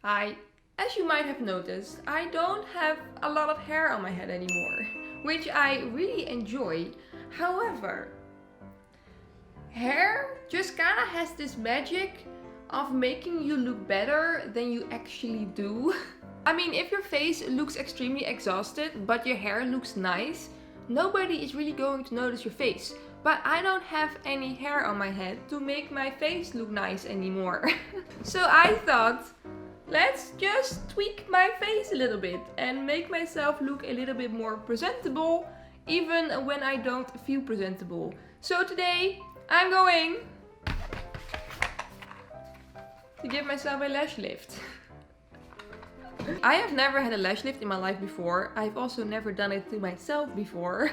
As you might have noticed, I don't have a lot of hair on my head anymore, which I really enjoy. However, hair just kinda has this magic of making you look better than you actually do. I mean, if your face looks extremely exhausted, but your hair looks nice, nobody is really going to notice your face. But I don't have any hair on my head to make my face look nice anymore. So I thought, let's just tweak my face a little bit and make myself look a little bit more presentable, even when I don't feel presentable. So today, I'm going to give myself a lash lift. I have never had a lash lift in my life before. I've also never done it to myself before.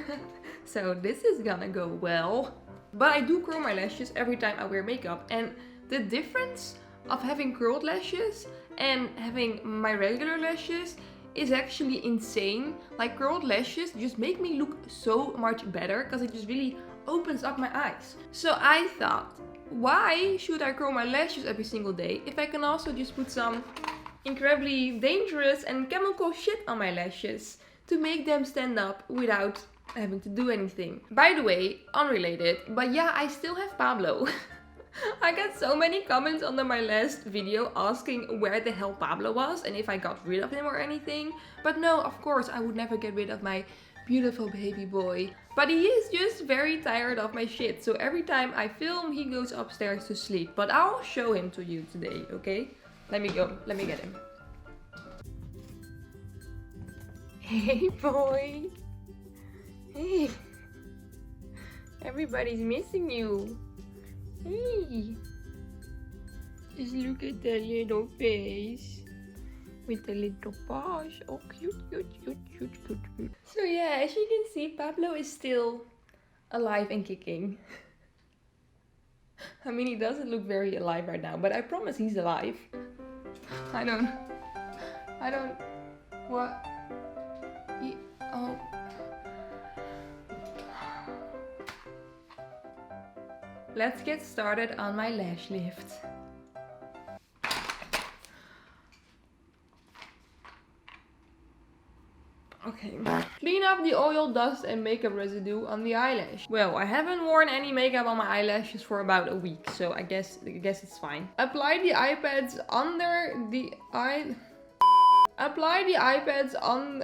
So this is gonna go well. But I do curl my lashes every time I wear makeup. And the difference of having curled lashes and having my regular lashes is actually insane. Like, curled lashes just make me look so much better because it just really opens up my eyes. So I thought, why should I curl my lashes every single day if I can also just put some incredibly dangerous and chemical shit on my lashes to make them stand up without having to do anything. By the way, unrelated, but yeah, I still have Pablo. I got so many comments under my last video asking where the hell Pablo was and if I got rid of him or anything. But no, of course I would never get rid of my beautiful baby boy. But he is just very tired of my shit, so every time I film he goes upstairs to sleep. But I'll show him to you today, okay? Let me go, let me get him. Hey boy. Hey. Everybody's missing you. Hey. Just look at that little face. With the little paws. Oh, cute, cute, cute, cute, cute, cute. So yeah, as you can see, Pablo is still alive and kicking. I mean, he doesn't look very alive right now, but I promise he's alive. What? Oh. Let's get started on my lash lift. Okay. Clean up the oil, dust and makeup residue on the eyelash. Well, I haven't worn any makeup on my eyelashes for about a week, so I guess it's fine. Apply the eye pads under the eye. Apply the eye pads on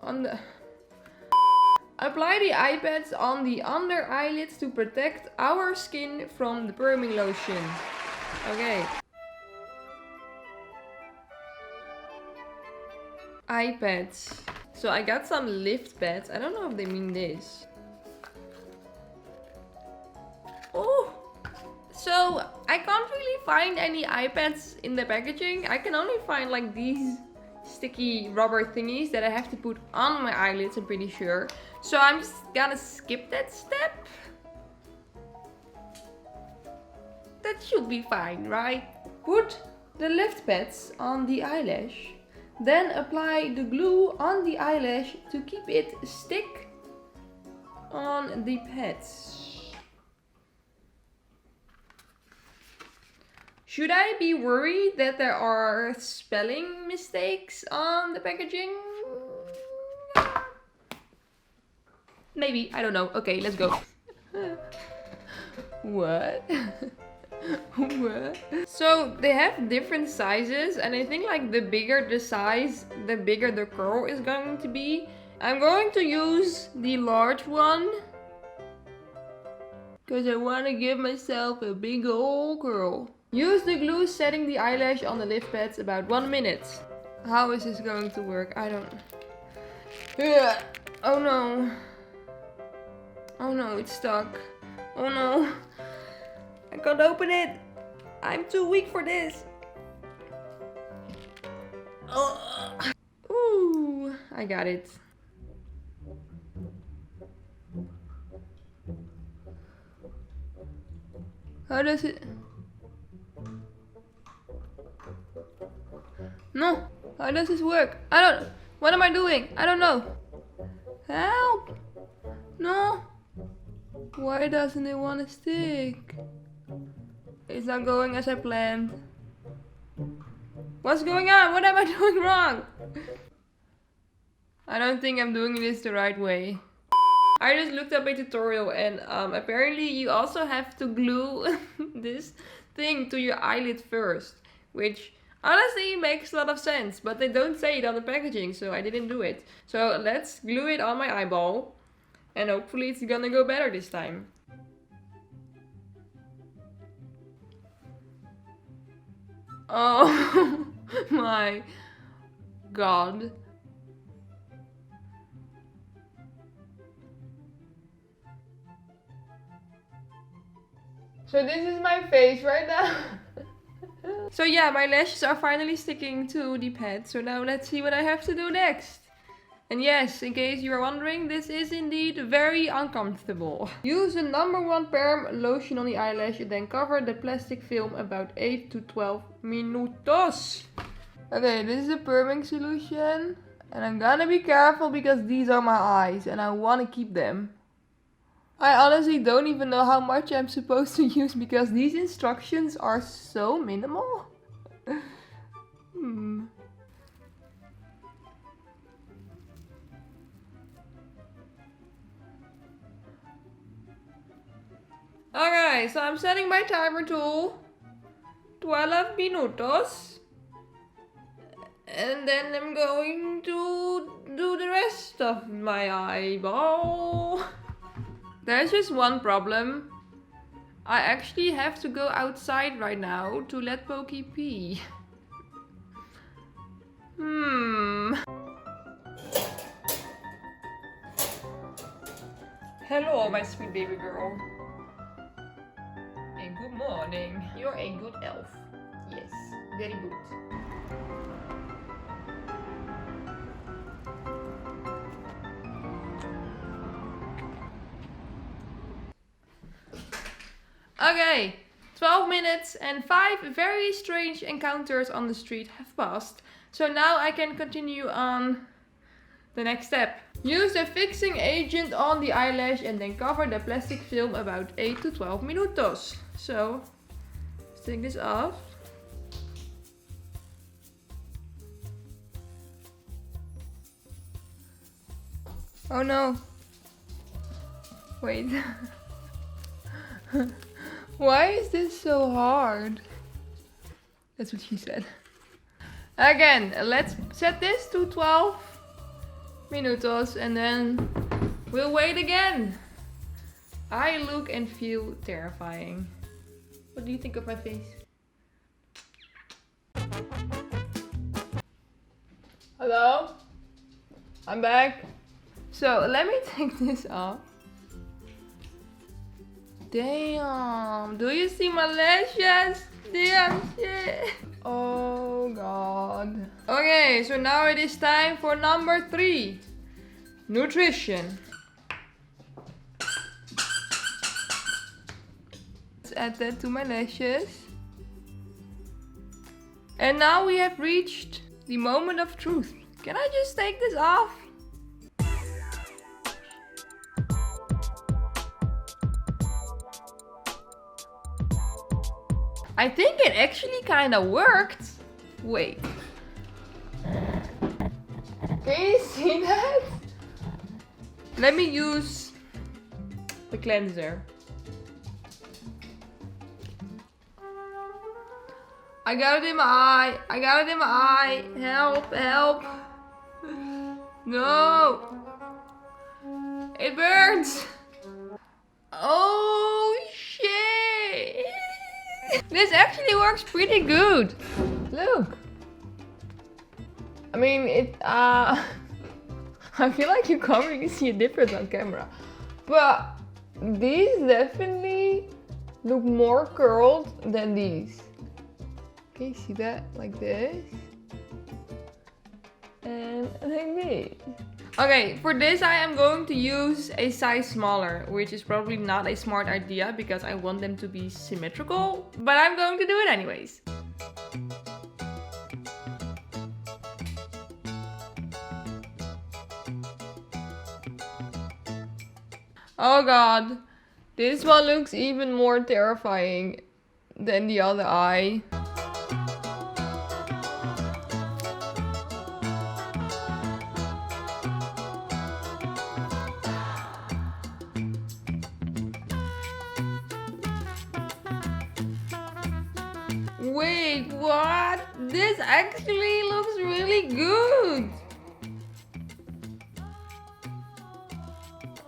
the Apply the eye pads on the under eyelids to protect our skin from the Perming lotion. Okay. Eye pads. So I got some lift pads. I don't know if they mean this. Oh! So I can't really find any eye pads in the packaging. I can only find like these sticky rubber thingies that I have to put on my eyelids, I'm pretty sure. So I'm just gonna skip that step. That should be fine, right? Put the lift pads on the eyelash. Then apply the glue on the eyelash to keep it stick on the pads. Should I be worried that there are spelling mistakes on the packaging? Maybe, I don't know. Okay, let's go. What? What? So they have different sizes, and I think like the bigger the size, the bigger the curl is going to be. I'm going to use the large one because I want to give myself a big old curl. Use the glue setting the eyelash on the lift pads about 1 minute. How is this going to work? I don't... Oh no. Oh no, it's stuck. Oh no. I can't open it. I'm too weak for this. Oh. Ooh, I got it. How does it... No, how does this work? I don't... What am I doing? I don't know. Help! No. Why doesn't it want to stick? It's not going as I planned. What's going on? What am I doing wrong? I don't think I'm doing this the right way. I just looked up a tutorial and apparently you also have to glue this thing to your eyelid first. Which honestly makes a lot of sense, but they don't say it on the packaging, so I didn't do it. So let's glue it on my eyeball and hopefully it's gonna go better this time. Oh my god. So this is my face right now. So yeah, my lashes are finally sticking to the pad. So now let's see what I have to do next. And yes, in case you are wondering, this is indeed very uncomfortable. Use the #1 Perm lotion on the eyelash and then cover the plastic film about 8 to 12 minutos. Okay, this is the Perming solution. And I'm gonna be careful because these are my eyes and I want to keep them. I honestly don't even know how much I'm supposed to use because these instructions are so minimal. Okay, so I'm setting my timer to 12 minutos. And then I'm going to do the rest of my eyeball. There's just one problem. I actually have to go outside right now to let Pokey pee. Hello, my sweet baby girl. And good morning. You're a good elf. Yes, very good. Okay, 12 minutes and 5 very strange encounters on the street have passed. So now I can continue on the next step. Use the fixing agent on the eyelash and then cover the plastic film about 8 to 12 minutos. So, let's take this off. Oh no. Wait. Why is this so hard? That's what she said. Again, let's set this to 12 minutos and then we'll wait again. I look and feel terrifying. What do you think of my face? Hello? I'm back. So let me take this off. Damn, do you see my lashes? Damn shit. Oh god. Okay, so now it is time for number 3. Nutrition. Let's add that to my lashes. And now we have reached the moment of truth. Can I just take this off? I think it actually kind of worked. Wait. Can you see that? Let me use the cleanser. I got it in my eye. I got it in my eye. Help, help. No. It burns. Oh shit. This actually works pretty good. Look. I mean, I feel like you can't really see a difference on camera. But these definitely look more curled than these. Okay, see that? Like this. And like this. Okay, for this I am going to use a size smaller, which is probably not a smart idea because I want them to be symmetrical, but I'm going to do it anyways. Oh god, this one looks even more terrifying than the other eye. Wait, what? This actually looks really good.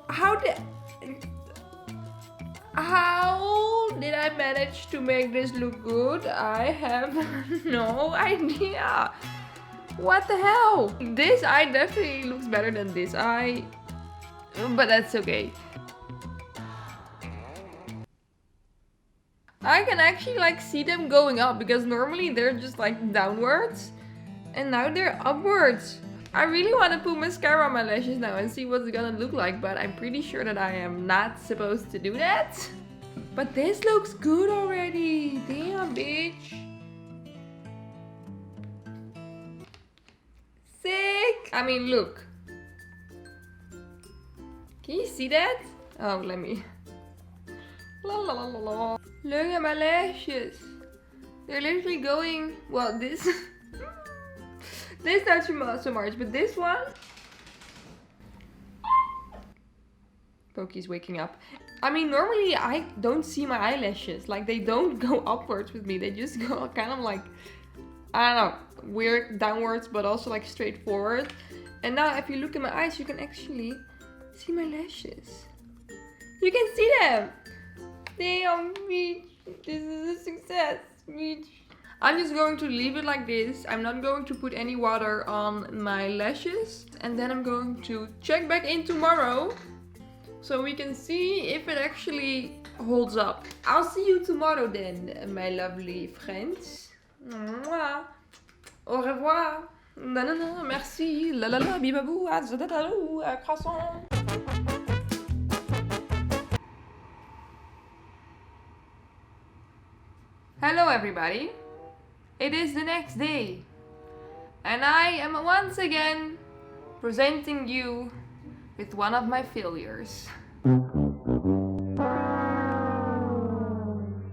How did I manage to make this look good? I have no idea. What the hell? This eye definitely looks better than this eye, but that's okay. I can actually like see them going up because normally they're just like downwards and now they're upwards. I really want to put mascara on my lashes now and see what it's gonna look like, but I'm pretty sure that I am not supposed to do that. But this looks good already. Damn, bitch. Sick. I mean, look. Can you see that? Oh, let me. La la la la la. Look at my lashes. They're literally going, well, this this not so much, but this one. Poki's waking up. I mean, normally I don't see my eyelashes. Like, they don't go upwards with me. They just go kind of like, I don't know, weird downwards, but also like straight forward. And now if you look at my eyes, you can actually see my lashes. You can see them. Damn, bitch. This is a success, bitch. I'm just going to leave it like this. I'm not going to put any water on my lashes. And then I'm going to check back in tomorrow so we can see if it actually holds up. I'll see you tomorrow then, my lovely friends. Mwah. Au revoir. Nanana, merci. La la la, bibabou, azadadalou, croissant. Hello everybody, it is the next day and I am once again presenting you with one of my failures.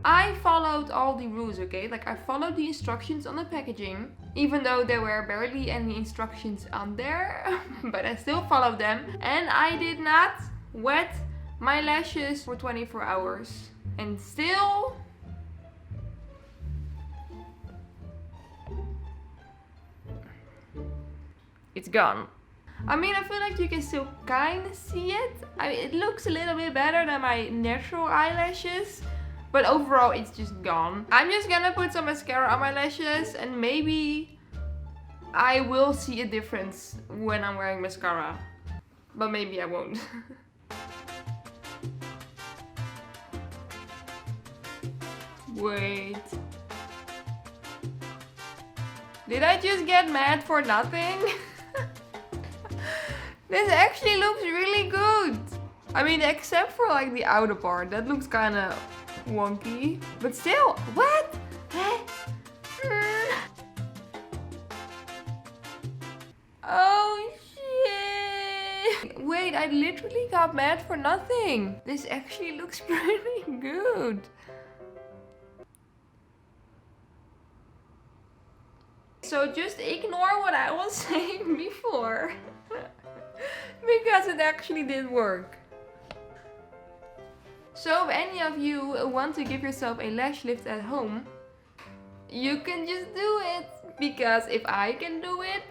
I followed all the rules, okay? Like, I followed the instructions on the packaging, even though there were barely any instructions on there, but I still followed them, and I did not wet my lashes for 24 hours. And still, it's gone. I mean, I feel like you can still kind of see it. I mean, it looks a little bit better than my natural eyelashes, but overall it's just gone. I'm just gonna put some mascara on my lashes and maybe I will see a difference when I'm wearing mascara, but maybe I won't. Wait. Did I just get mad for nothing? This actually looks really good. I mean, except for like the outer part, that looks kind of wonky. But still, what? Oh shit. Wait, I literally got mad for nothing. This actually looks pretty good. So just ignore what I was saying before. Because it actually did work. So if any of you want to give yourself a lash lift at home, you can just do it. Because if I can do it,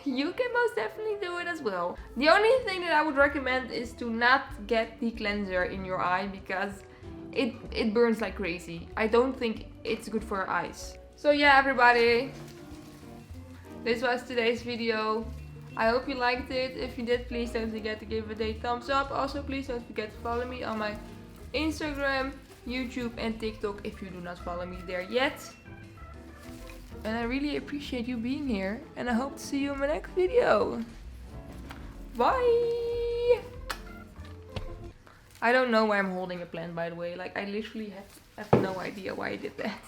you can most definitely do it as well. The only thing that I would recommend is to not get the cleanser in your eye because it burns like crazy. I don't think it's good for your eyes. So yeah, everybody. This was today's video. I hope you liked it. If you did, please don't forget to give it a thumbs up. Also, please don't forget to follow me on my Instagram, YouTube and TikTok if you do not follow me there yet. And I really appreciate you being here. And I hope to see you in my next video. Bye! I don't know why I'm holding a plant, by the way. Like, I literally have no idea why I did that.